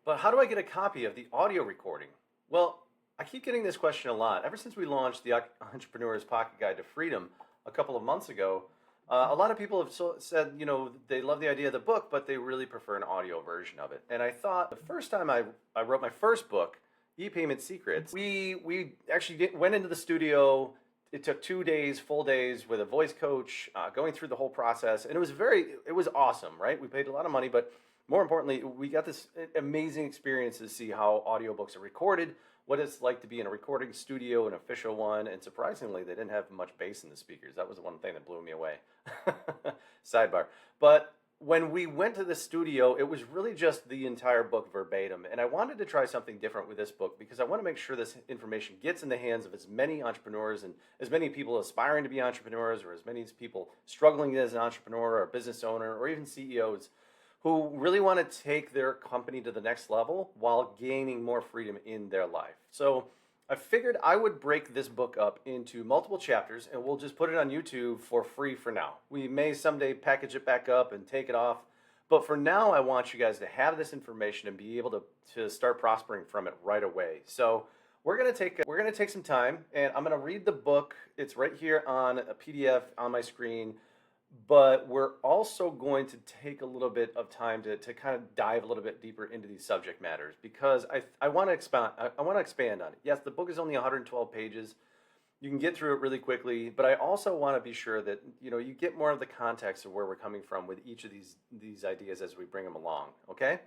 But how do I get a copy of the audio recording? Well, I keep getting this question a lot. Ever since we launched the Entrepreneur's Pocket Guide to Freedom a couple of months ago, a lot of people have said, they love the idea of the book, but they really prefer an audio version of it. And I thought the first time I wrote my first book, E-Payment Secrets, we actually went into the studio. It took 2 days, full days with a voice coach, going through the whole process. And it was awesome, right? We paid a lot of money, but more importantly, we got this amazing experience to see how audiobooks are recorded, what it's like to be in a recording studio, an official one, and surprisingly, they didn't have much bass in the speakers. That was the one thing that blew me away. Sidebar. But when we went to the studio, it was really just the entire book verbatim, and I wanted to try something different with this book because I want to make sure this information gets in the hands of as many entrepreneurs and as many people aspiring to be entrepreneurs or as many people struggling as an entrepreneur or a business owner or even CEOs who really want to take their company to the next level while gaining more freedom in their life. So I figured I would break this book up into multiple chapters and we'll just put it on YouTube for free for now. We may someday package it back up and take it off, but for now I want you guys to have this information and be able to start prospering from it right away. So we're gonna take some time and I'm gonna read the book. It's right here on a PDF on my screen. But we're also going to take a little bit of time to kind of dive a little bit deeper into these subject matters because I want to expand on it. Yes, the book is only 112 pages. You can get through it really quickly, but I also want to be sure that you get more of the context of where we're coming from with each of these ideas as we bring them along. Okay?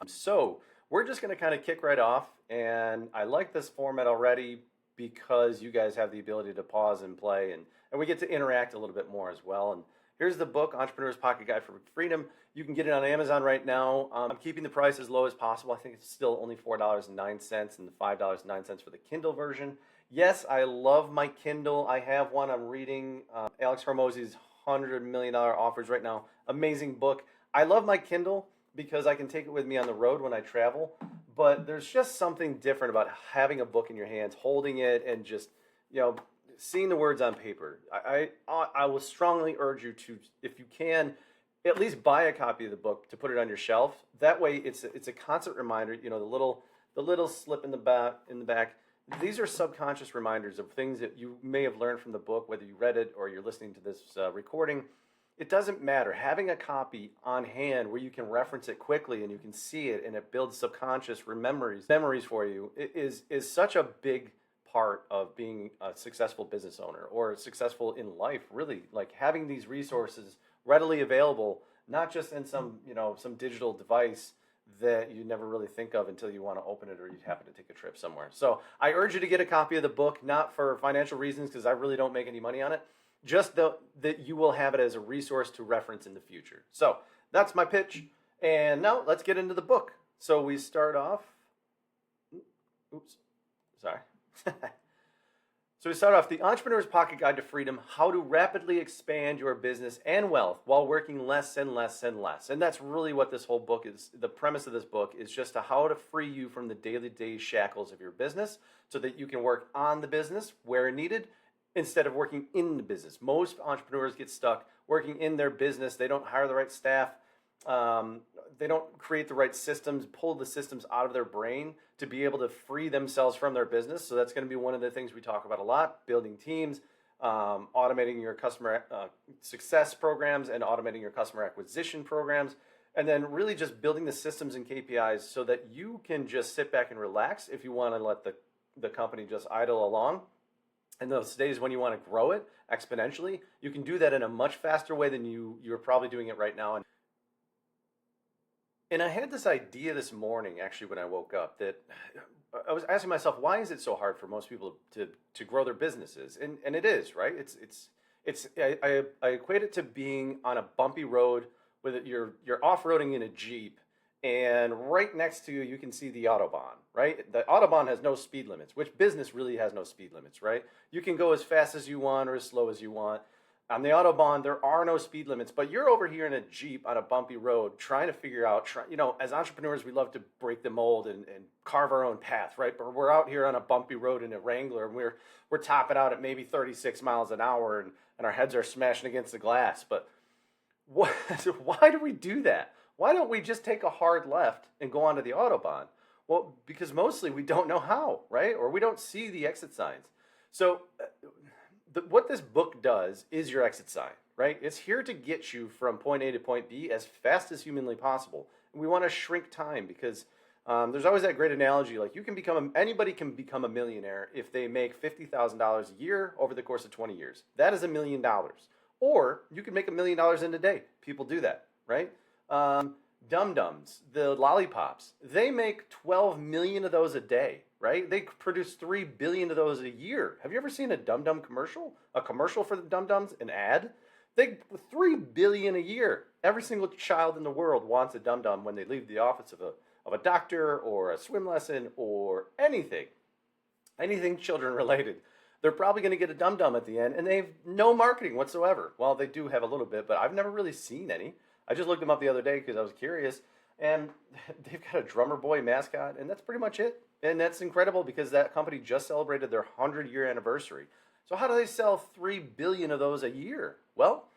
So we're just going to kind of kick right off, and I like this format already because you guys have the ability to pause and play and we get to interact a little bit more as well. And here's the book, Entrepreneur's Pocket Guide for Freedom. You can get it on Amazon right now. I'm keeping the price as low as possible. I think it's still only $4.09 and $5.09 for the Kindle version. Yes, I love my Kindle. I have one. I'm reading Alex Hormozy's $100 million offers right now. Amazing book. I love my Kindle because I can take it with me on the road when I travel. But there's just something different about having a book in your hands, holding it, and just, seeing the words on paper. I will strongly urge you to, if you can, at least buy a copy of the book to put it on your shelf. That way, it's a constant reminder. The little slip in the back. These are subconscious reminders of things that you may have learned from the book, whether you read it or you're listening to this recording. It doesn't matter. Having a copy on hand where you can reference it quickly and you can see it and it builds subconscious memories for you is such a big part of being a successful business owner or successful in life, really. Like having these resources readily available, not just in some digital device that you never really think of until you want to open it or you happen to take a trip somewhere. So I urge you to get a copy of the book, not for financial reasons because I really don't make any money on it, just that you will have it as a resource to reference in the future. So that's my pitch. And now let's get into the book. So we start off, So we start off, The Entrepreneur's Pocket Guide to Freedom, How to Rapidly Expand Your Business and Wealth While Working Less and Less and Less. And that's really what this whole book is. The premise of this book is just how to free you from the day-to-day shackles of your business so that you can work on the business where needed instead of working in the business. Most entrepreneurs get stuck working in their business. They don't hire the right staff. They don't create the right systems, pull the systems out of their brain to be able to free themselves from their business. So that's going to be one of the things we talk about a lot, building teams, automating your customer success programs and automating your customer acquisition programs, and then really just building the systems and KPIs so that you can just sit back and relax if you want to let the company just idle along. And those days when you want to grow it exponentially, you can do that in a much faster way than you're probably doing it right now. And I had this idea this morning, actually, when I woke up, that I was asking myself, why is it so hard for most people to grow their businesses? And it is, right? I equate it to being on a bumpy road with you're off-roading in a Jeep, and right next to you, you can see the Autobahn, right? The Autobahn has no speed limits, which business really has no speed limits, right? You can go as fast as you want or as slow as you want. On the Autobahn, there are no speed limits, but you're over here in a Jeep on a bumpy road trying to figure out, as entrepreneurs, we love to break the mold and carve our own path, right? But we're out here on a bumpy road in a Wrangler, and we're topping out at maybe 36 miles an hour, and our heads are smashing against the glass. But why do we do that? Why don't we just take a hard left and go onto the Autobahn? Well, because mostly we don't know how, right? Or we don't see the exit signs. So, what this book does is your exit sign, right? It's here to get you from point A to point B as fast as humanly possible. And we want to shrink time because there's always that great analogy, like anybody can become a millionaire if they make $50,000 a year over the course of 20 years. That is $1 million. Or you can make $1 million in a day. People do that, right? Dum-Dums, the lollipops, they make 12 million of those a day, right? They produce 3 billion of those a year. Have you ever seen a Dum-Dum commercial? A commercial for the Dum-Dums? An ad? They 3 billion a year. Every single child in the world wants a Dum-Dum when they leave the office of a doctor or a swim lesson or anything children related. They're probably going to get a Dum-Dum at the end, and they have no marketing whatsoever. Well, they do have a little bit, but I've never really seen any. I just looked them up the other day because I was curious, and they've got a drummer boy mascot, and that's pretty much it. And that's incredible because that company just celebrated their 100-year anniversary. So how do they sell 3 billion of those a year? Well,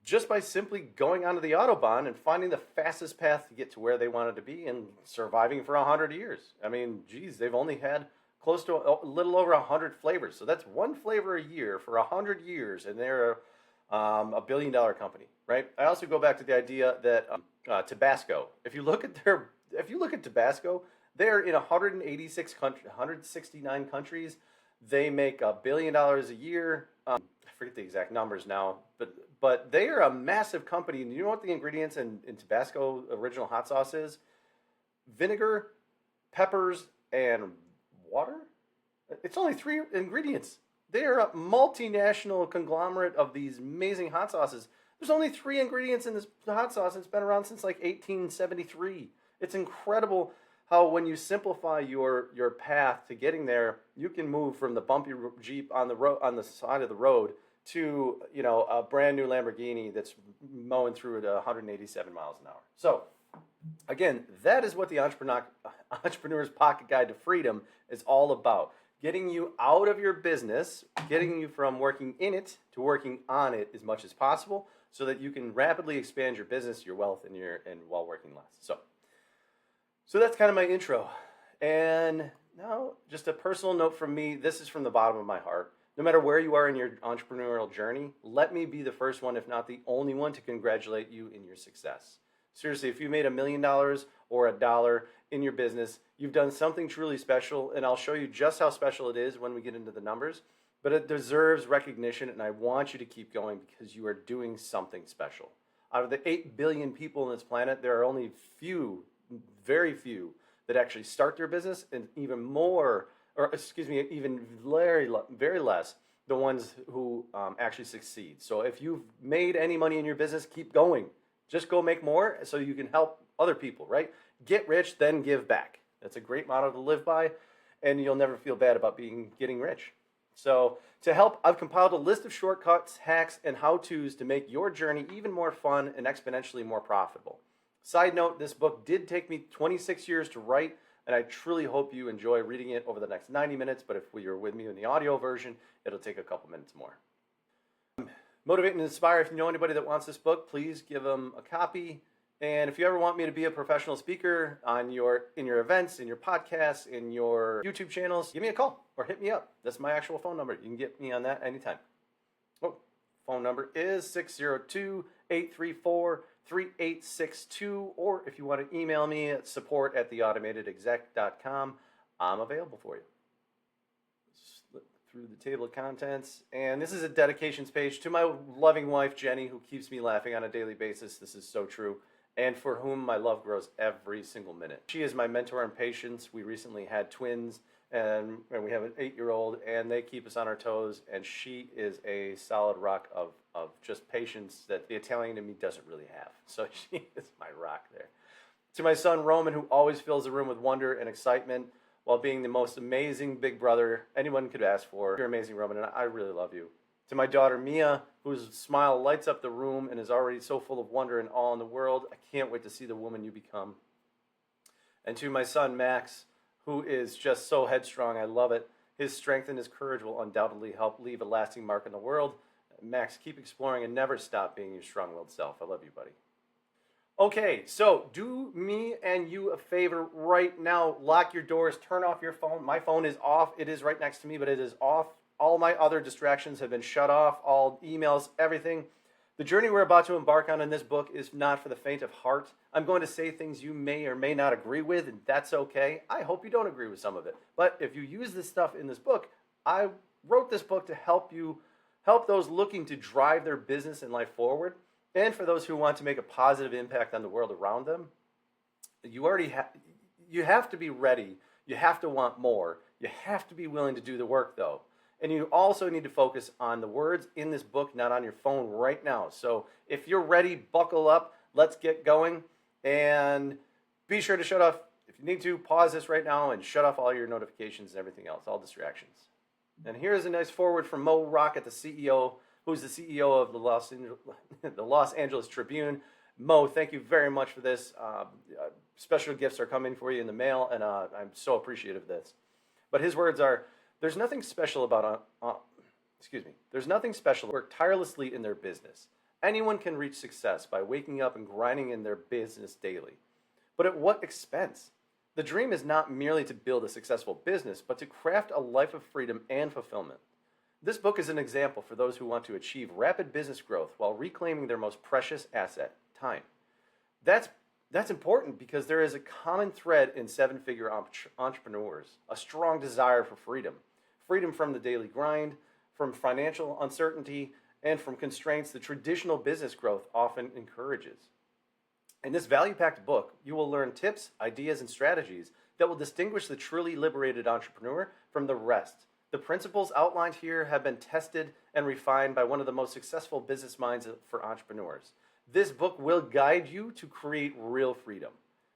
just by simply going onto the Autobahn and finding the fastest path to get to where they wanted to be and surviving for 100 years. I mean, geez, they've only had close to a little over 100 flavors. So that's one flavor a year for 100 years, and they're a billion-dollar company, right? I also go back to the idea that Tabasco. If you look at Tabasco, they're in 169 countries. They make $1 billion a year. I forget the exact numbers now, but they are a massive company. And you know what the ingredients in Tabasco original hot sauce is? Vinegar, peppers, and water. It's only 3 ingredients. They're a multinational conglomerate of these amazing hot sauces. There's only 3 ingredients in this hot sauce. It's been around since like 1873. It's incredible how when you simplify your path to getting there, you can move from the bumpy Jeep on the side of the road to a brand new Lamborghini that's mowing through at 187 miles an hour. So again, that is what the Entrepreneur's Pocket Guide to Freedom is all about. Getting you out of your business, getting you from working in it to working on it as much as possible so that you can rapidly expand your business, your wealth, and while working less. So that's kind of my intro. And now, just a personal note from me, this is from the bottom of my heart. No matter where you are in your entrepreneurial journey, let me be the first one, if not the only one, to congratulate you in your success. Seriously, if you made $1 million or $1 in your business, you've done something truly special, and I'll show you just how special it is when we get into the numbers. But it deserves recognition, and I want you to keep going because you are doing something special. Out of the 8 billion people on this planet, there are only very few, that actually start their business, and even very less, the ones who actually succeed. So if you've made any money in your business, keep going. Just go make more so you can help other people, right? Get rich, then give back. That's a great motto to live by, and you'll never feel bad about getting rich. So to help, I've compiled a list of shortcuts, hacks, and how-tos to make your journey even more fun and exponentially more profitable. Side note, this book did take me 26 years to write, and I truly hope you enjoy reading it over the next 90 minutes, but if you're with me in the audio version, it'll take a couple minutes more. Motivate and inspire. If you know anybody that wants this book, please give them a copy. And if you ever want me to be a professional speaker in your events, in your podcasts, in your YouTube channels, give me a call or hit me up. That's my actual phone number. You can get me on that anytime. Oh, phone number is 602-834-3862. Or if you want to email me at support@theautomatedexec.com, I'm available for you. Through the table of contents, and this is a dedications page to my loving wife Jenny, who keeps me laughing on a daily basis. This is so true, and for whom my love grows every single minute. She is my mentor in patience. We recently had twins, and we have an 8-year-old, and they keep us on our toes, and she is a solid rock of just patience that the Italian in me doesn't really have. So she is my rock there. To my son Roman, who always fills the room with wonder and excitement while being the most amazing big brother anyone could ask for. You're amazing, Roman, and I really love you. To my daughter Mia, whose smile lights up the room and is already so full of wonder and awe in the world, I can't wait to see the woman you become. And to my son Max, who is just so headstrong, I love it. His strength and his courage will undoubtedly help leave a lasting mark in the world. Max, keep exploring and never stop being your strong-willed self. I love you, buddy. Okay, so do me and you a favor right now. Lock your doors, turn off your phone. My phone is off. It is right next to me, but it is off. All my other distractions have been shut off, all emails, everything. The journey we're about to embark on in this book is not for the faint of heart. I'm going to say things you may or may not agree with, and that's okay. I hope you don't agree with some of it. But if you use this stuff in this book, I wrote this book to help those looking to drive their business and life forward, and for those who want to make a positive impact on the world around them. You have to be ready. You have to want more. You have to be willing to do the work though. And you also need to focus on the words in this book, not on your phone right now. So if you're ready, buckle up. Let's get going. And be sure to shut off, if you need to, pause this right now and shut off all your notifications and everything else, all distractions. And here's a nice forward from Mo Rocket, the CEO, who's the CEO of the Los Angeles Tribune. Mo, thank you very much for this. Special gifts are coming for you in the mail, and I'm so appreciative of this. But his words are, there's nothing special about, there's nothing special. Work tirelessly in their business. Anyone can reach success by waking up and grinding in their business daily. But at what expense? The dream is not merely to build a successful business, but to craft a life of freedom and fulfillment. This book is an example for those who want to achieve rapid business growth while reclaiming their most precious asset, time. That's important because there is a common thread in seven-figure entrepreneurs, a strong desire for freedom. Freedom from the daily grind, from financial uncertainty, and from constraints that traditional business growth often encourages. In this value-packed book, you will learn tips, ideas, and strategies that will distinguish the truly liberated entrepreneur from the rest. The principles outlined here have been tested and refined by one of the most successful business minds for entrepreneurs. This book will guide you to create real freedom.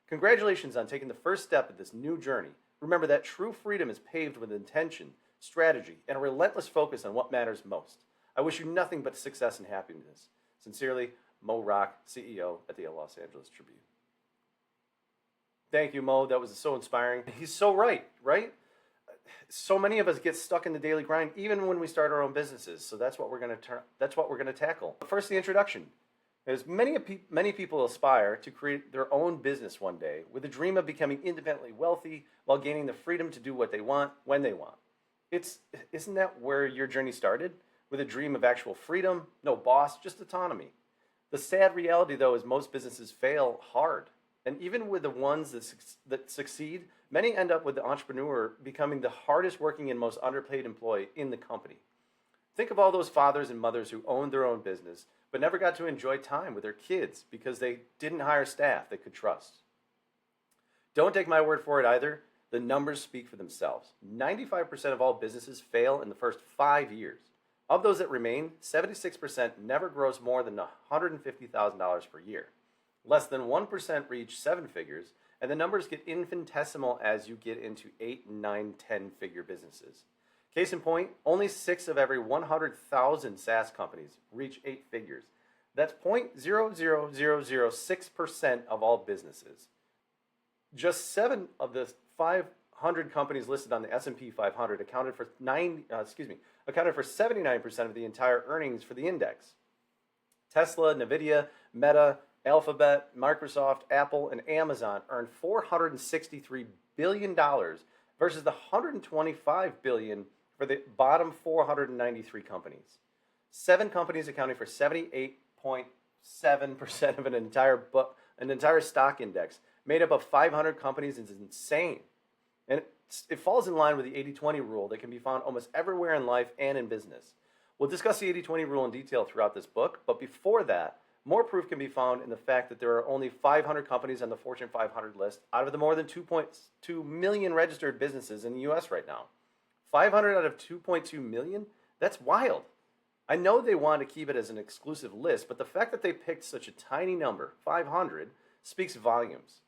Congratulations on taking the first step of this new journey. Remember that true freedom is paved with intention, strategy, and a relentless focus on what matters most. I wish you nothing but success and happiness. Sincerely, Mo Rock, CEO at the Los Angeles Tribune. Thank you, Mo. That was so inspiring. He's so right? So many of us get stuck in the daily grind, even when we start our own businesses. So that's what we're going to tackle. First, the introduction. As many people aspire to create their own business one day with a dream of becoming independently wealthy while gaining the freedom to do what they want when they want. Isn't that where your journey started? With a dream of actual freedom, no boss, just autonomy. The sad reality, though, is most businesses fail hard. And even with the ones that succeed, many end up with the entrepreneur becoming the hardest working and most underpaid employee in the company. Think of all those fathers and mothers who owned their own business but never got to enjoy time with their kids because they didn't hire staff they could trust. Don't take my word for it either. The numbers speak for themselves. 95% of all businesses fail in the first 5 years. Of those that remain, 76% never gross more than $150,000 per year. Less than 1% reach 7 figures, and the numbers get infinitesimal as you get into 8, 9, 10-figure businesses. Case in point, only 6 of every 100,000 SaaS companies reach 8 figures. That's 0.00006% of all businesses. Just 7 of the 500 companies listed on the S&P 500 accounted for 79% of the entire earnings for the index. Tesla, Nvidia, Meta, Alphabet, Microsoft, Apple, and Amazon earned $463 billion versus the $125 billion for the bottom 493 companies. 7 companies accounting for 78.7% of an entire stock index made up of 500 companies is insane. And it falls in line with the 80-20 rule that can be found almost everywhere in life and in business. We'll discuss the 80-20 rule in detail throughout this book, but before that, more proof can be found in the fact that there are only 500 companies on the Fortune 500 list out of the more than 2.2 million registered businesses in the U.S. right now. 500 out of 2.2 million? That's wild. I know they want to keep it as an exclusive list, but the fact that they picked such a tiny number, 500, speaks volumes.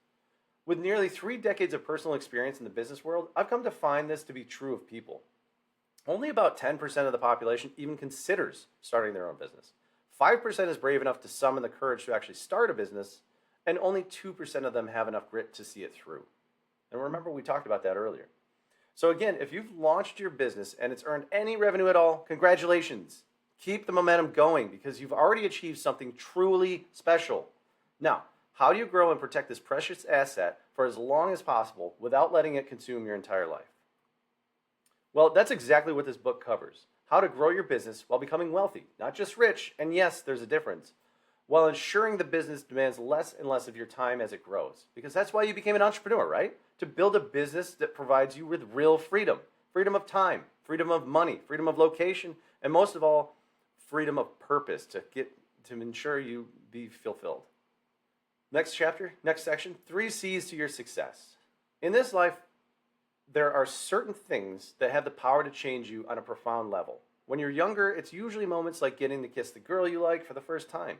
With nearly 3 decades of personal experience in the business world, I've come to find this to be true of people. Only about 10% of the population even considers starting their own business. 5% is brave enough to summon the courage to actually start a business, and only 2% of them have enough grit to see it through. And remember, we talked about that earlier. So again, if you've launched your business and it's earned any revenue at all, congratulations. Keep the momentum going because you've already achieved something truly special. Now, How do you grow and protect this precious asset for as long as possible without letting it consume your entire life? Well, that's exactly what this book covers. How to grow your business while becoming wealthy, not just rich, and yes, there's a difference, while ensuring the business demands less and less of your time as it grows. Because that's why you became an entrepreneur, right? To build a business that provides you with real freedom. Freedom of time, freedom of money, freedom of location, and most of all, freedom of purpose to ensure you be fulfilled. Next chapter, next section, 3 C's to your success. In this life, there are certain things that have the power to change you on a profound level. When you're younger, it's usually moments like getting to kiss the girl you like for the first time.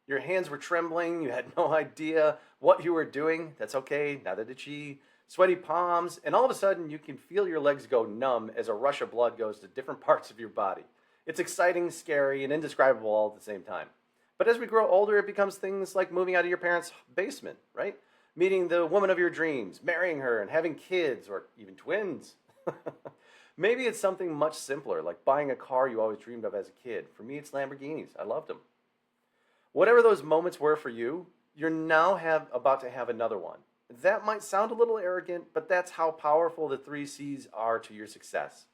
Your hands were trembling, you had no idea what you were doing. That's okay, neither did she. Sweaty palms, and all of a sudden you can feel your legs go numb as a rush of blood goes to different parts of your body. It's exciting, scary, and indescribable all at the same time. But as we grow older, it becomes things like moving out of your parents' basement, right? Meeting the woman of your dreams, marrying her, and having kids, or even twins. Maybe it's something much simpler, like buying a car you always dreamed of as a kid. For me, it's Lamborghinis. I loved them. Whatever those moments were for you, you're now about to have another one. That might sound a little arrogant, but that's how powerful the 3 C's are to your success.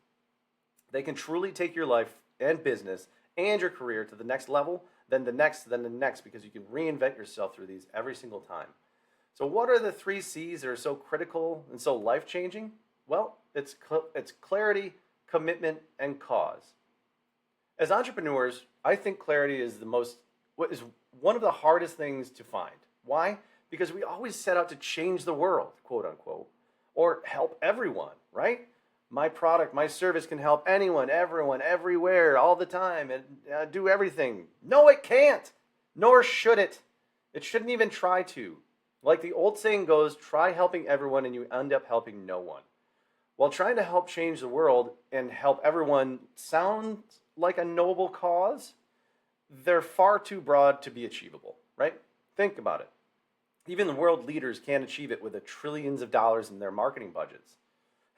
They can truly take your life and business and your career to the next level, then the next, because you can reinvent yourself through these every single time. So what are the 3 C's that are so critical and so life-changing? Well, it's clarity, commitment, and cause. As entrepreneurs, I think clarity is one of the hardest things to find. Why? Because we always set out to change the world, quote unquote, or help everyone, right? My product, my service can help anyone, everyone, everywhere, all the time, and do everything. No, it can't, nor should it. It shouldn't even try to. Like the old saying goes, try helping everyone and you end up helping no one. While trying to help change the world and help everyone sounds like a noble cause, they're far too broad to be achievable, right? Think about it. Even the world leaders can't achieve it with the trillions of dollars in their marketing budgets.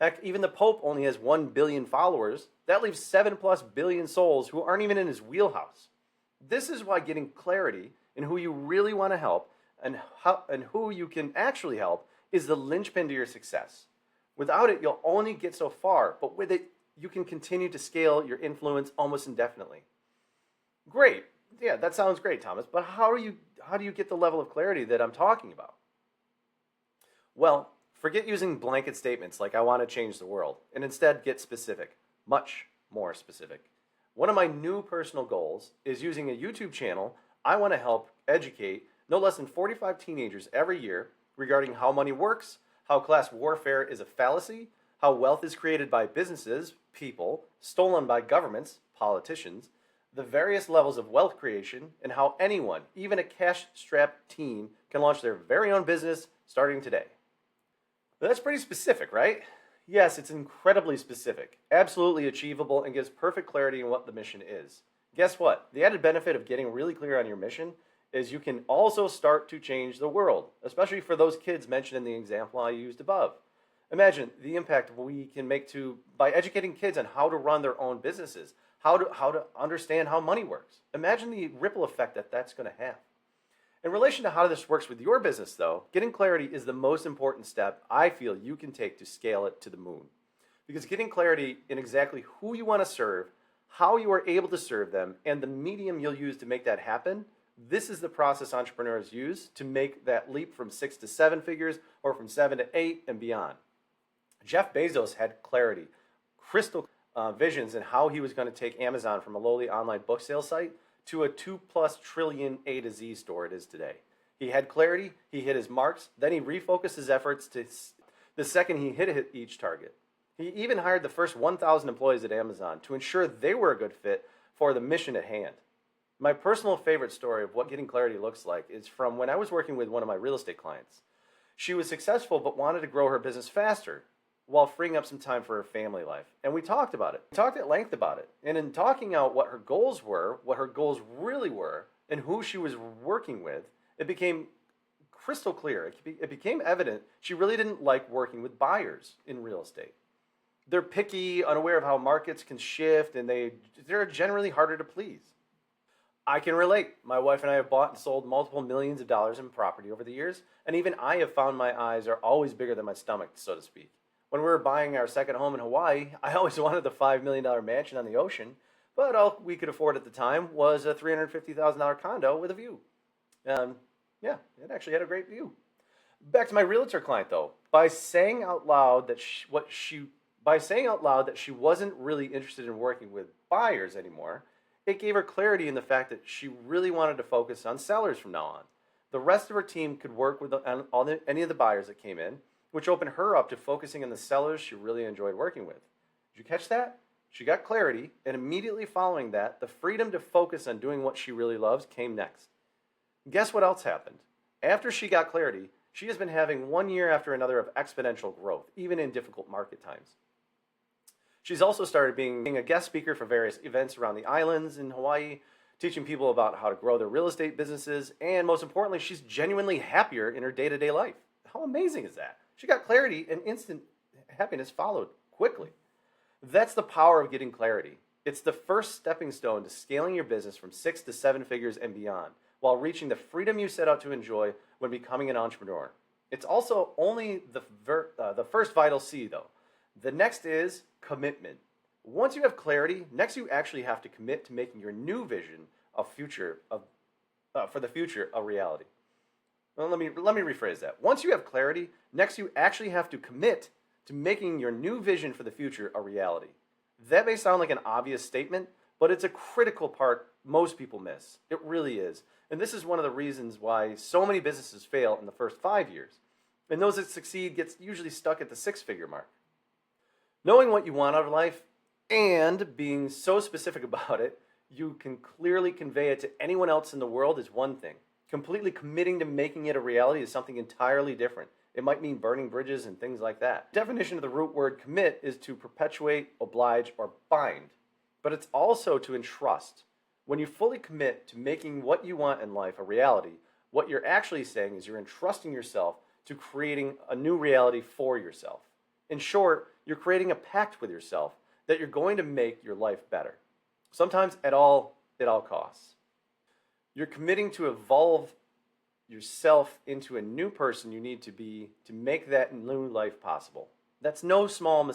Heck, even the Pope only has 1 billion followers. That leaves 7+ billion souls who aren't even in his wheelhouse. This is why getting clarity in who you really want to help and who you can actually help is the linchpin to your success. Without it, you'll only get so far, but with it, you can continue to scale your influence almost indefinitely. Great. Yeah, that sounds great, Thomas, but how do you get the level of clarity that I'm talking about? Well, forget using blanket statements like I want to change the world, and instead get specific, much more specific. One of my new personal goals is using a YouTube channel. I want to help educate no less than 45 teenagers every year regarding how money works, how class warfare is a fallacy, how wealth is created by businesses, people, stolen by governments, politicians, the various levels of wealth creation, and how anyone, even a cash-strapped teen, can launch their very own business starting today. That's pretty specific, right? Yes, it's incredibly specific, absolutely achievable, and gives perfect clarity in what the mission is. Guess what? The added benefit of getting really clear on your mission is you can also start to change the world, especially for those kids mentioned in the example I used above. Imagine the impact we can make by educating kids on how to run their own businesses, how to understand how money works. Imagine the ripple effect that's going to have. In relation to how this works with your business, though, getting clarity is the most important step I feel you can take to scale it to the moon. Because getting clarity in exactly who you want to serve, how you are able to serve them, and the medium you'll use to make that happen, this is the process entrepreneurs use to make that leap from 6 to 7 figures or from 7 to 8 and beyond. Jeff Bezos had clarity, crystal visions in how he was going to take Amazon from a lowly online book sale site to a 2+ trillion A to Z store it is today. He had clarity, he hit his marks, then he refocused his efforts to the second he hit each target. He even hired the first 1,000 employees at Amazon to ensure they were a good fit for the mission at hand. My personal favorite story of what getting clarity looks like is from when I was working with one of my real estate clients. She was successful but wanted to grow her business faster while freeing up some time for her family life. And we talked about it. We talked at length about it. And in talking out what her goals were, what her goals really were, and who she was working with, it became crystal clear. It became evident she really didn't like working with buyers in real estate. They're picky, unaware of how markets can shift, and they're generally harder to please. I can relate. My wife and I have bought and sold multiple millions of dollars in property over the years, and even I have found my eyes are always bigger than my stomach, so to speak. When we were buying our second home in Hawaii, I always wanted the $5 million mansion on the ocean, but all we could afford at the time was a $350,000 condo with a view. Um, yeah, it actually had a great view. Back to my realtor client though. By saying out loud that she wasn't really interested in working with buyers anymore, it gave her clarity in the fact that she really wanted to focus on sellers from now on. The rest of her team could work with any of the buyers that came in, which opened her up to focusing on the sellers she really enjoyed working with. Did you catch that? She got clarity, and immediately following that, the freedom to focus on doing what she really loves came next. Guess what else happened? After she got clarity, she has been having one year after another of exponential growth, even in difficult market times. She's also started being a guest speaker for various events around the islands in Hawaii, teaching people about how to grow their real estate businesses, and most importantly, she's genuinely happier in her day-to-day life. How amazing is that? She got clarity and instant happiness followed quickly. That's the power of getting clarity. It's the first stepping stone to scaling your business from 6 to 7 figures and beyond, while reaching the freedom you set out to enjoy when becoming an entrepreneur. It's also only the first vital C, though. The next is commitment. Once you have clarity, next you actually have to commit to making your new vision for the future a reality. Well, let me rephrase that. Once you have clarity, next you actually have to commit to making your new vision for the future a reality. That may sound like an obvious statement, but it's a critical part most people miss. It really is. And this is one of the reasons why so many businesses fail in the first 5 years. And those that succeed get usually stuck at the 6-figure mark. Knowing what you want out of life and being so specific about it, you can clearly convey it to anyone else in the world is one thing. Completely committing to making it a reality is something entirely different. It might mean burning bridges and things like that. Definition of the root word commit is to perpetuate, oblige, or bind. But it's also to entrust. When you fully commit to making what you want in life a reality, what you're actually saying is you're entrusting yourself to creating a new reality for yourself. In short, you're creating a pact with yourself that you're going to make your life better. Sometimes at all costs. You're committing to evolve yourself into a new person you need to be to make that new life possible. That's no small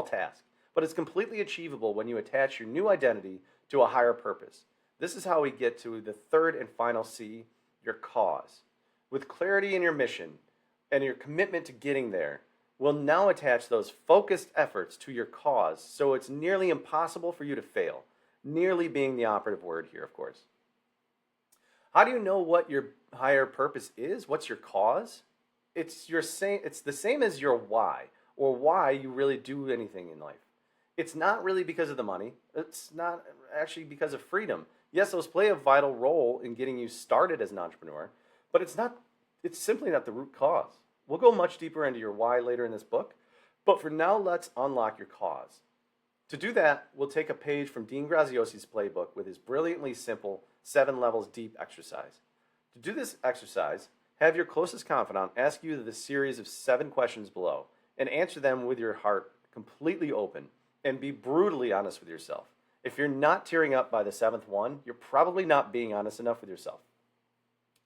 task, but it's completely achievable when you attach your new identity to a higher purpose. This is how we get to the third and final C, your cause. With clarity in your mission and your commitment to getting there, we'll now attach those focused efforts to your cause so it's nearly impossible for you to fail. Nearly being the operative word here, of course. How do you know what your higher purpose is? What's your cause? It's the same as your why, or why you really do anything in life. It's not really because of the money. It's not actually because of freedom. Yes, those play a vital role in getting you started as an entrepreneur, but it's simply not the root cause. We'll go much deeper into your why later in this book, but for now, let's unlock your cause. To do that, we'll take a page from Dean Graziosi's playbook with his brilliantly simple 7 levels deep exercise. To do this exercise, have your closest confidant ask you the series of 7 questions below and answer them with your heart completely open and be brutally honest with yourself. If you're not tearing up by the 7th one, you're probably not being honest enough with yourself.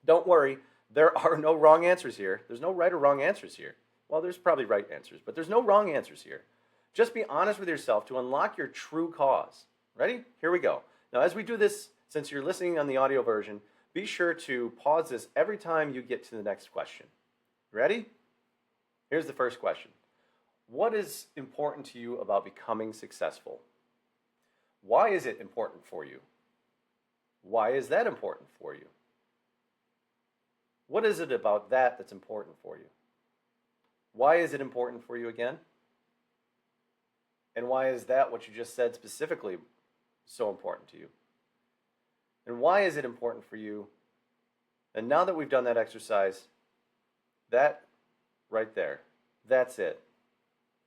Don't worry, there are no wrong answers here. There's no right or wrong answers here. Well, there's probably right answers, but there's no wrong answers here. Just be honest with yourself to unlock your true cause. Ready? Here we go. Now, as we do this, since you're listening on the audio version, be sure to pause this every time you get to the next question. Ready? Here's the first question. What is important to you about becoming successful? Why is it important for you? Why is that important for you? What is it about that that's important for you? Why is it important for you again? And why is that what you just said specifically so important to you? And why is it important for you? And now that we've done that exercise, that right there, that's it.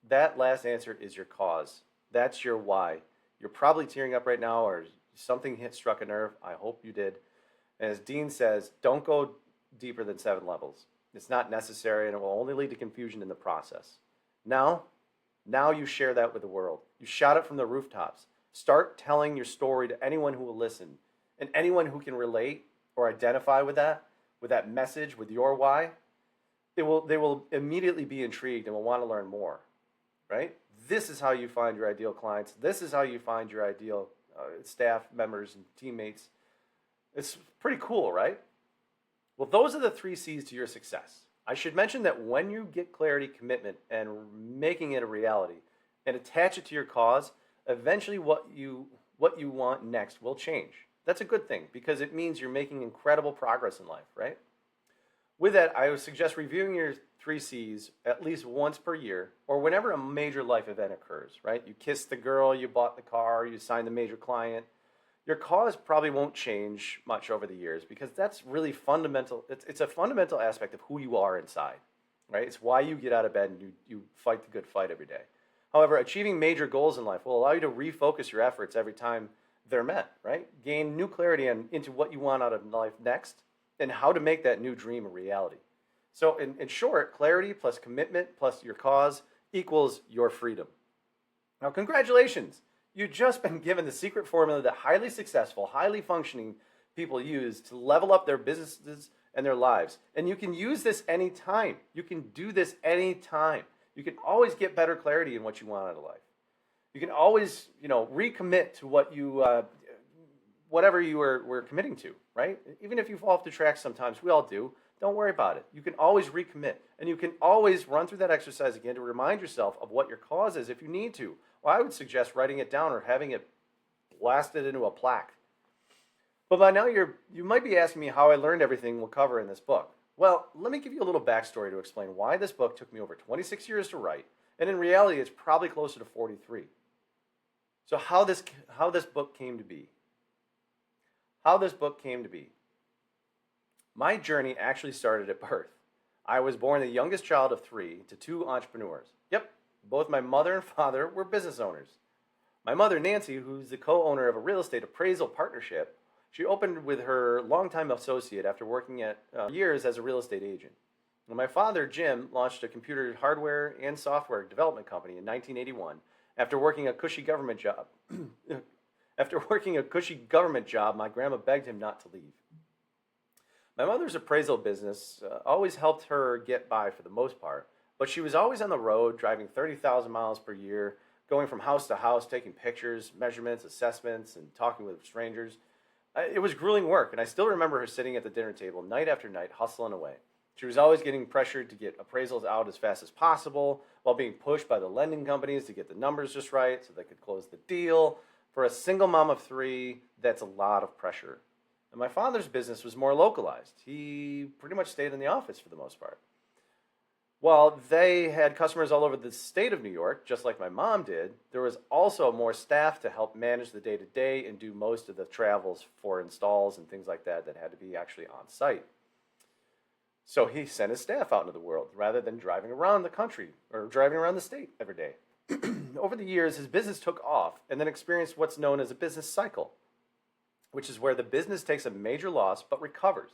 That last answer is your cause. That's your why. You're probably tearing up right now or something struck a nerve. I hope you did. And as Dean says, don't go deeper than 7 levels. It's not necessary and it will only lead to confusion in the process. Now you share that with the world. You shout it from the rooftops. Start telling your story to anyone who will listen. And anyone who can relate or identify with that message, with your why, they will immediately be intrigued and will want to learn more, right? This is how you find your ideal clients. This is how you find your ideal staff members and teammates. It's pretty cool, right? Well, those are the 3 C's to your success. I should mention that when you get clarity, commitment, and making it a reality, and attach it to your cause, eventually what you want next will change. That's a good thing because it means you're making incredible progress in life, right? With that, I would suggest reviewing your 3 C's at least once per year or whenever a major life event occurs, right? You kissed the girl, you bought the car, you signed the major client. Your cause probably won't change much over the years because that's really fundamental. It's a fundamental aspect of who you are inside, right? It's why you get out of bed and you fight the good fight every day. However, achieving major goals in life will allow you to refocus your efforts every time they're met, right? Gain new clarity into what you want out of life next and how to make that new dream a reality. So in short, clarity plus commitment plus your cause equals your freedom. Now, congratulations. You've just been given the secret formula that highly successful, highly functioning people use to level up their businesses and their lives. And you can use this anytime. You can do this anytime. You can always get better clarity in what you want out of life. You can always, recommit to what whatever you were committing to, right? Even if you fall off the track sometimes, we all do. Don't worry about it. You can always recommit. And you can always run through that exercise again to remind yourself of what your cause is if you need to. Well, I would suggest writing it down or having it blasted into a plaque. But by now you might be asking me how I learned everything we'll cover in this book. Well, let me give you a little backstory to explain why this book took me over 26 years to write, and in reality it's probably closer to 43. So how this book came to be. How this book came to be. My journey actually started at birth. I was born the youngest child of 3 to 2 entrepreneurs. Yep. Both my mother and father were business owners. My mother, Nancy, who's the co-owner of a real estate appraisal partnership, she opened with her longtime associate after working at years as a real estate agent. And my father, Jim, launched a computer hardware and software development company in 1981 after working a cushy government job. After working a cushy government job, my grandma begged him not to leave. My mother's appraisal business always helped her get by for the most part, but she was always on the road, driving 30,000 miles per year, going from house to house, taking pictures, measurements, assessments, and talking with strangers. It was grueling work, and I still remember her sitting at the dinner table night after night, hustling away. She was always getting pressured to get appraisals out as fast as possible, while being pushed by the lending companies to get the numbers just right so they could close the deal. For a single mom of 3, that's a lot of pressure. And my father's business was more localized. He pretty much stayed in the office for the most part. While they had customers all over the state of New York, just like my mom did, there was also more staff to help manage the day-to-day and do most of the travels for installs and things like that had to be actually on site. So he sent his staff out into the world rather than driving around the country or driving around the state every day. Over the years, his business took off and then experienced what's known as a business cycle, which is where the business takes a major loss but recovers.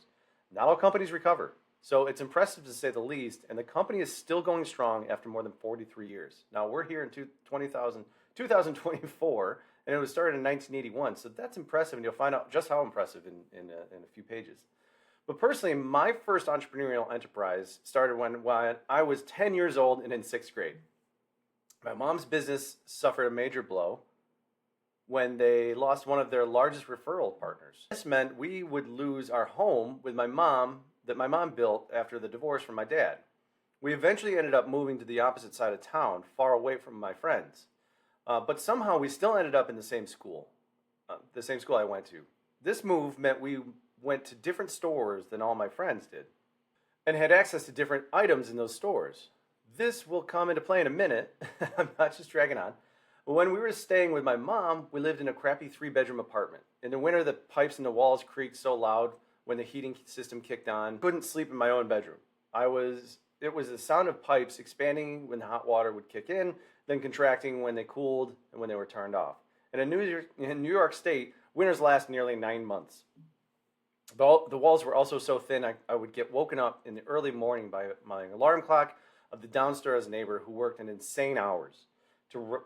Not all companies recover. So it's impressive to say the least, and the company is still going strong after more than 43 years. Now, we're here in 2024, and it was started in 1981, so that's impressive, and you'll find out just how impressive in a few pages. But personally, my first entrepreneurial enterprise started when I was 10 years old and in 6th grade. My mom's business suffered a major blow when they lost one of their largest referral partners. This meant we would lose our home with my mom that my mom built after the divorce from my dad. We eventually ended up moving to the opposite side of town, far away from my friends. But somehow we still ended up in the same school I went to. This move meant we went to different stores than all my friends did, and had access to different items in those stores. This will come into play in a minute. I'm not just dragging on. When we were staying with my mom, we lived in a crappy 3-bedroom apartment. In the winter, the pipes in the walls creaked so loud when the heating system kicked on. Couldn't sleep in my own bedroom. It was the sound of pipes expanding when the hot water would kick in, then contracting when they cooled and when they were turned off. And in New York State, winters last nearly 9 months. The walls were also so thin I would get woken up in the early morning by my alarm clock of the downstairs neighbor who worked in insane hours. To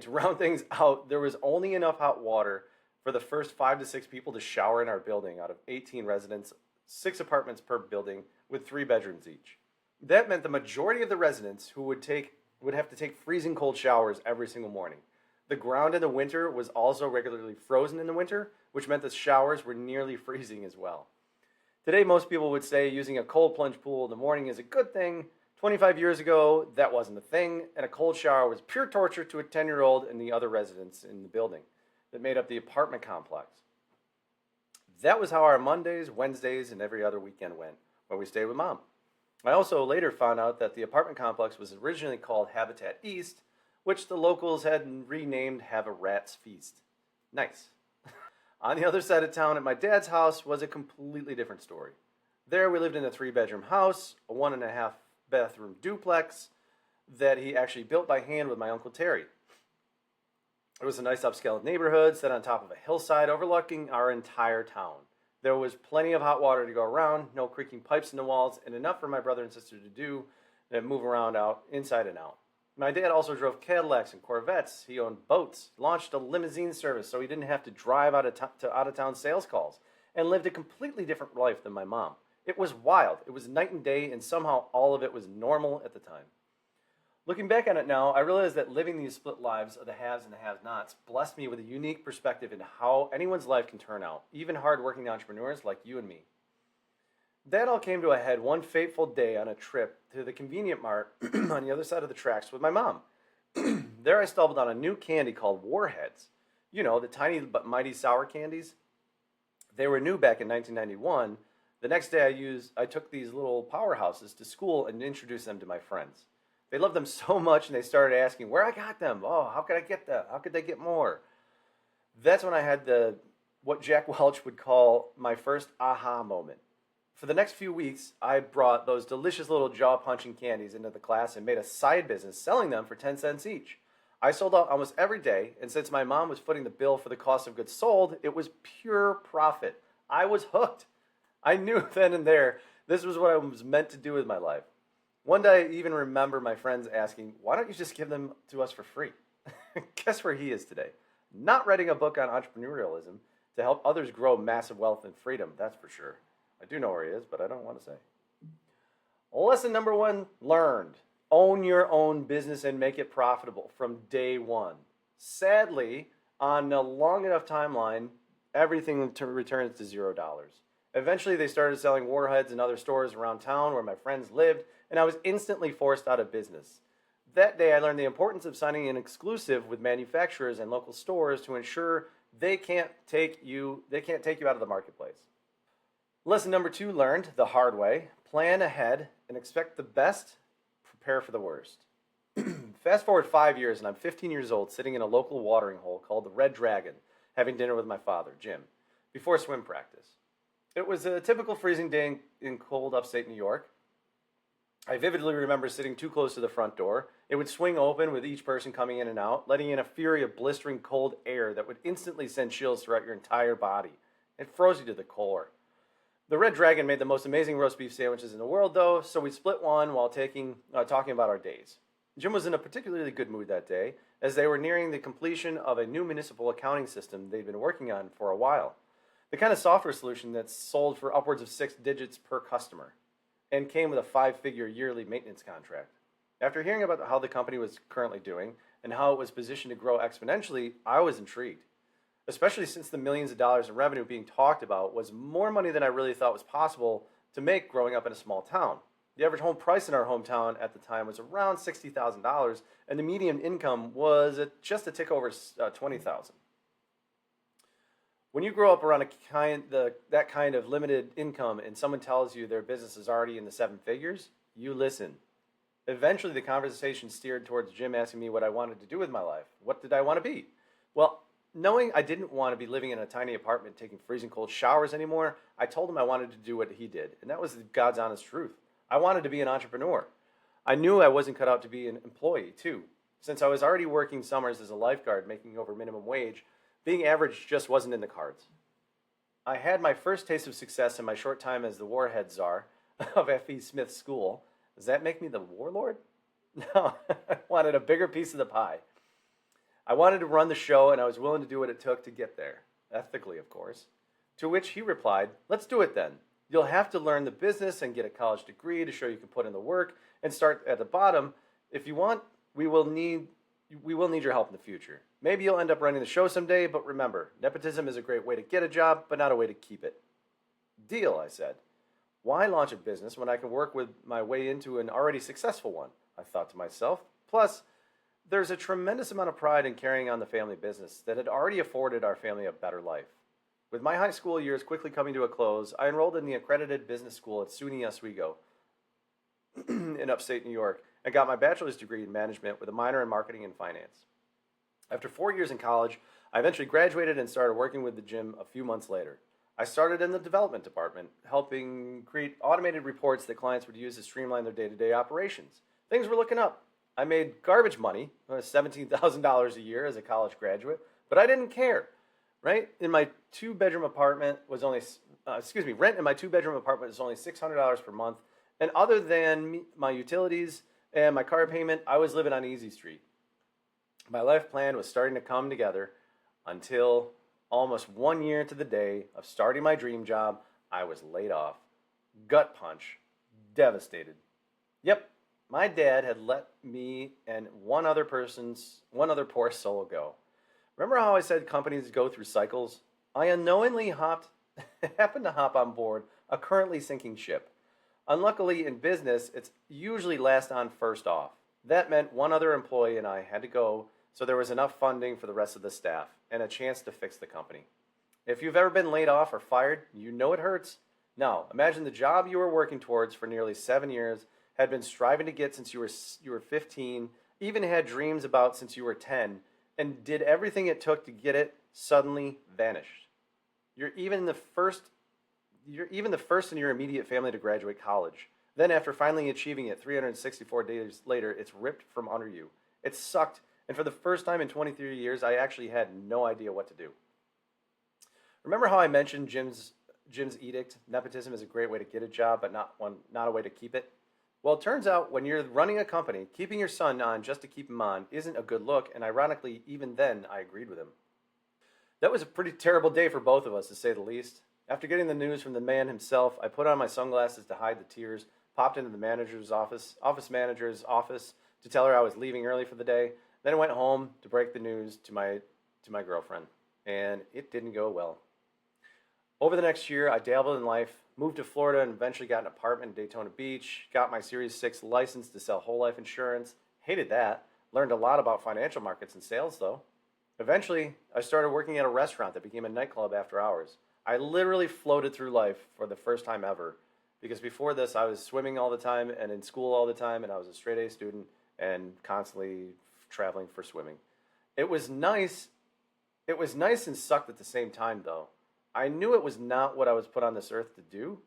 round things out, there was only enough hot water for the first 5 to 6 people to shower in our building out of 18 residents, 6 apartments per building with 3 bedrooms each. That meant the majority of the residents who would have to take freezing cold showers every single morning. The ground in the winter was also regularly frozen in the winter, which meant the showers were nearly freezing as well. Today, most people would say using a cold plunge pool in the morning is a good thing. 25 years ago, that wasn't a thing, and a cold shower was pure torture to a 10-year-old and the other residents in the building that made up the apartment complex. That was how our Mondays, Wednesdays, and every other weekend went when we stayed with Mom. I also later found out that the apartment complex was originally called Habitat East, which the locals had renamed Have a Rat's Feast. Nice. On the other side of town at my dad's house was a completely different story. There we lived in a 3-bedroom house, a 1.5-bathroom duplex that he actually built by hand with my Uncle Terry. It was a nice upscale neighborhood set on top of a hillside overlooking our entire town. There was plenty of hot water to go around, no creaking pipes in the walls, and enough for my brother and sister to do and move around out inside and out. My dad also drove Cadillacs and Corvettes. He owned boats, launched a limousine service so he didn't have to drive to out-of-town sales calls, and lived a completely different life than my mom. It was wild. It was night and day, and somehow all of it was normal at the time. Looking back on it now, I realize that living these split lives of the haves and the have-nots blessed me with a unique perspective into how anyone's life can turn out, even hard-working entrepreneurs like you and me. That all came to a head one fateful day on a trip to the convenient mart on the other side of the tracks with my mom. There I stumbled on a new candy called Warheads. You know, the tiny but mighty sour candies. They were new back in 1991. The next day I took these little powerhouses to school and introduced them to my friends. They loved them so much and they started asking where I got them. Oh, how could I get them? How could they get more? That's when I had what Jack Welch would call my first aha moment. For the next few weeks, I brought those delicious little jaw-punching candies into the class and made a side business selling them for 10 cents each. I sold out almost every day, and since my mom was footing the bill for the cost of goods sold, it was pure profit. I was hooked. I knew then and there this was what I was meant to do with my life. One day, I even remember my friends asking, why don't you just give them to us for free? Guess where he is today? Not writing a book on entrepreneurialism to help others grow massive wealth and freedom, that's for sure. I do know where he is, but I don't want to say. Lesson number 1 learned. Own your own business and make it profitable from day one. Sadly, on a long enough timeline, everything returns to $0. Eventually, they started selling Warheads in other stores around town where my friends lived, and I was instantly forced out of business. That day, I learned the importance of signing an exclusive with manufacturers and local stores to ensure they can't take you out of the marketplace. Lesson number 2 learned the hard way. Plan ahead and expect the best, prepare for the worst. Fast forward 5 years and I'm 15 years old sitting in a local watering hole called the Red Dragon, having dinner with my father, Jim, before swim practice. It was a typical freezing day in cold upstate New York. I vividly remember sitting too close to the front door. It would swing open with each person coming in and out, letting in a fury of blistering cold air that would instantly send chills throughout your entire body. It froze you to the core. The Red Dragon made the most amazing roast beef sandwiches in the world, though, so we split one while talking about our days. Jim was in a particularly good mood that day, as they were nearing the completion of a new municipal accounting system they'd been working on for a while. The kind of software solution that's sold for upwards of 6 digits per customer, and came with a 5-figure yearly maintenance contract. After hearing about how the company was currently doing, and how it was positioned to grow exponentially, I was intrigued. Especially since the millions of dollars in revenue being talked about was more money than I really thought was possible to make growing up in a small town. The average home price in our hometown at the time was around $60,000, and the median income was just a tick over $20,000. When you grow up around that kind of limited income and someone tells you their business is already in the 7 figures, you listen. Eventually, the conversation steered towards Jim asking me what I wanted to do with my life. What did I want to be? Well, knowing I didn't want to be living in a tiny apartment taking freezing cold showers anymore, I told him I wanted to do what he did, and that was God's honest truth. I wanted to be an entrepreneur. I knew I wasn't cut out to be an employee, too. Since I was already working summers as a lifeguard making over minimum wage, being average just wasn't in the cards. I had my first taste of success in my short time as the Warhead Czar of F.E. Smith School. Does that make me the warlord? No, I wanted a bigger piece of the pie. I wanted to run the show, and I was willing to do what it took to get there. ethically, of course. To which he replied, "Let's do it then. You'll have to learn the business and get a college degree to show you can put in the work and start at the bottom. If you want, we will need your help in the future. Maybe you'll end up running the show someday, but remember, nepotism is a great way to get a job, but not a way to keep it." "Deal," I said. "Why launch a business when I can work with my way into an already successful one?" I thought to myself. Plus, there's a tremendous amount of pride in carrying on the family business that had already afforded our family a better life. With my high school years quickly coming to a close, I enrolled in the accredited business school at SUNY Oswego in upstate New York and got my bachelor's degree in management with a minor in marketing and finance. After 4 years in college, I eventually graduated and started working with the gym a few months later. I started in the development department, helping create automated reports that clients would use to streamline their day-to-day operations. Things were looking up. I made garbage money, $17,000 a year as a college graduate, but I didn't care. Rent in my two-bedroom apartment was only $600 per month, and other than my utilities and my car payment, I was living on Easy Street. My life plan was starting to come together until almost 1 year into the day of starting my dream job, I was laid off. Gut punch. Devastated. Yep, my dad had let me and one other poor soul go. Remember how I said companies go through cycles? I unknowingly happened to hop on board a currently sinking ship. Unluckily, in business, it's usually last on, first off. That meant one other employee and I had to go, so there was enough funding for the rest of the staff and a chance to fix the company. If you've ever been laid off or fired, you know it hurts. Now, imagine the job you were working towards for nearly 7 years, had been striving to get since you were 15, even had dreams about since you were 10, and did everything it took to get it, suddenly vanished. You're even the first in your immediate family to graduate college. Then after finally achieving it 364 days later, it's ripped from under you. It sucked, and for the first time in 23 years, I actually had no idea what to do. Remember how I mentioned Jim's edict? Nepotism is a great way to get a job, but not a way to keep it. Well, it turns out when you're running a company, keeping your son on just to keep him on isn't a good look, and ironically, even then, I agreed with him. That was a pretty terrible day for both of us, to say the least. After getting the news from the man himself, I put on my sunglasses to hide the tears, popped into the office manager's office to tell her I was leaving early for the day, then I went home to break the news to my girlfriend, and it didn't go well. Over the next year, I dabbled in life, moved to Florida, and eventually got an apartment in Daytona Beach, got my Series 6 license to sell whole life insurance, hated that, learned a lot about financial markets and sales, though. Eventually, I started working at a restaurant that became a nightclub after hours. I literally floated through life for the first time ever, because before this, I was swimming all the time and in school all the time, and I was a straight-A student and constantly traveling for swimming. It was nice and sucked at the same time, though. I knew it was not what I was put on this earth to do.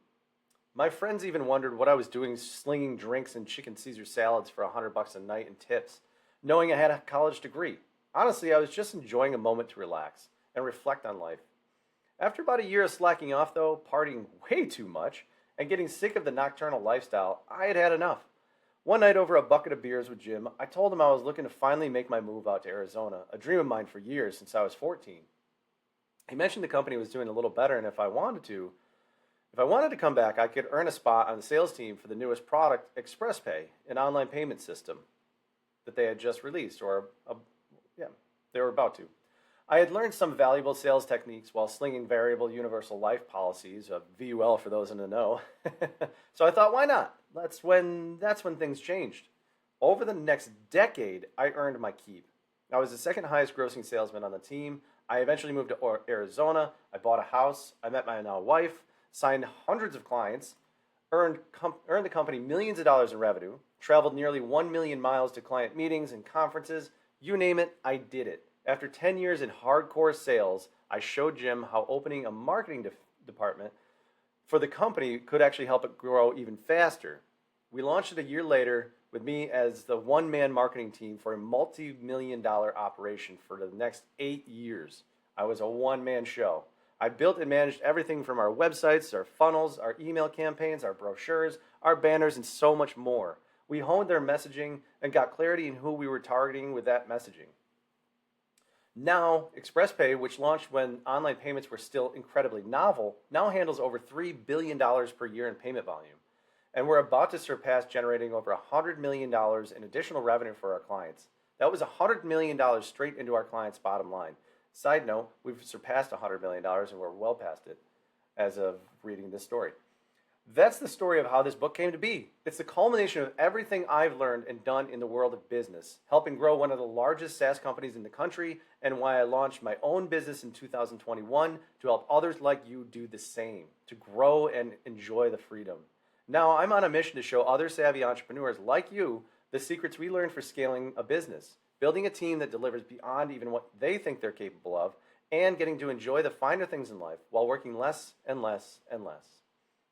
My friends even wondered what I was doing slinging drinks and chicken Caesar salads for $100 a night in tips, knowing I had a college degree. Honestly, I was just enjoying a moment to relax and reflect on life. After about a year of slacking off, though, partying way too much, and getting sick of the nocturnal lifestyle, I had had enough. One night over a bucket of beers with Jim, I told him I was looking to finally make my move out to Arizona, a dream of mine for years since I was 14. He mentioned the company was doing a little better, and if I wanted to come back, I could earn a spot on the sales team for the newest product, ExpressPay, an online payment system that they had just released, they were about to. I had learned some valuable sales techniques while slinging variable universal life policies, VUL for those in the know. So I thought, why not? That's when things changed. Over the next decade, I earned my keep. I was the second highest grossing salesman on the team. I eventually moved to Arizona. I bought a house. I met my now wife, signed hundreds of clients, earned the company millions of dollars in revenue, traveled nearly 1 million miles to client meetings and conferences. You name it, I did it. After 10 years in hardcore sales, I showed Jim how opening a marketing department for the company could actually help it grow even faster. We launched it a year later with me as the one-man marketing team for a multi-million-dollar operation for the next 8 years. I was a one-man show. I built and managed everything from our websites, our funnels, our email campaigns, our brochures, our banners, and so much more. We honed their messaging and got clarity in who we were targeting with that messaging. Now, ExpressPay, which launched when online payments were still incredibly novel, now handles over $3 billion per year in payment volume. And we're about to surpass generating over $100 million in additional revenue for our clients. That was $100 million straight into our clients' bottom line. Side note, we've surpassed $100 million and we're well past it as of reading this story. That's the story of how this book came to be. It's the culmination of everything I've learned and done in the world of business, helping grow one of the largest SaaS companies in the country, and why I launched my own business in 2021 to help others like you do the same, to grow and enjoy the freedom. Now, I'm on a mission to show other savvy entrepreneurs like you the secrets we learned for scaling a business, building a team that delivers beyond even what they think they're capable of, and getting to enjoy the finer things in life while working less and less and less.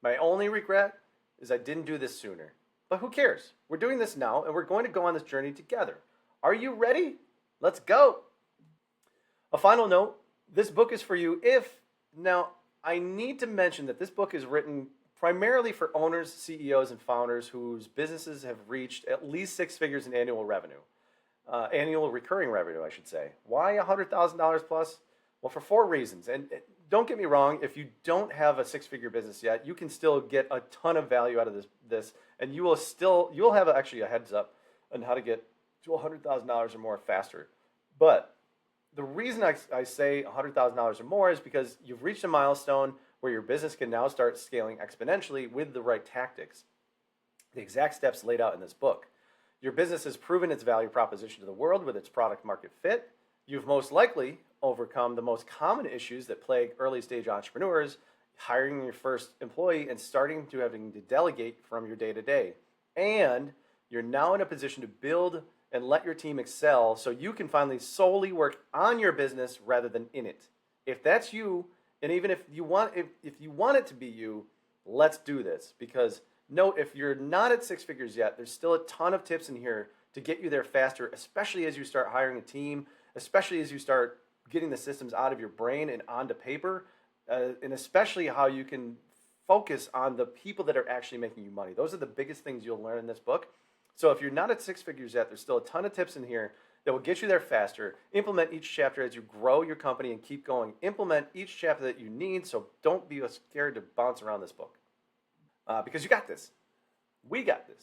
My only regret is I didn't do this sooner. But who cares? We're doing this now, and we're going to go on this journey together. Are you ready? Let's go. A final note, this book is for you if... Now, I need to mention that this book is written primarily for owners, CEOs, and founders whose businesses have reached at least six figures in annual revenue. Annual recurring revenue, I should say. Why $100,000 plus? Well, for four reasons. And don't get me wrong, if you don't have a six-figure business yet, you can still get a ton of value out of this, and you'll have actually a heads up on how to get to $100,000 or more faster. But the reason I say $100,000 or more is because you've reached a milestone where your business can now start scaling exponentially with the right tactics. The exact steps laid out in this book. Your business has proven its value proposition to the world with its product market fit. You've most likely overcome the most common issues that plague early stage entrepreneurs, hiring your first employee and starting to having to delegate from your day to day. And you're now in a position to build and let your team excel so you can finally solely work on your business rather than in it. If that's you, and even if you want it to be you, let's do this. Because note, if you're not at six figures yet, there's still a ton of tips in here to get you there faster, especially as you start hiring a team, especially as you start getting the systems out of your brain and onto paper, and especially how you can focus on the people that are actually making you money. Those are the biggest things you'll learn in this book. So if you're not at six figures yet, there's still a ton of tips in here that will get you there faster. Implement each chapter as you grow your company and keep going. Implement each chapter that you need, so don't be scared to bounce around this book. Because you got this. We got this.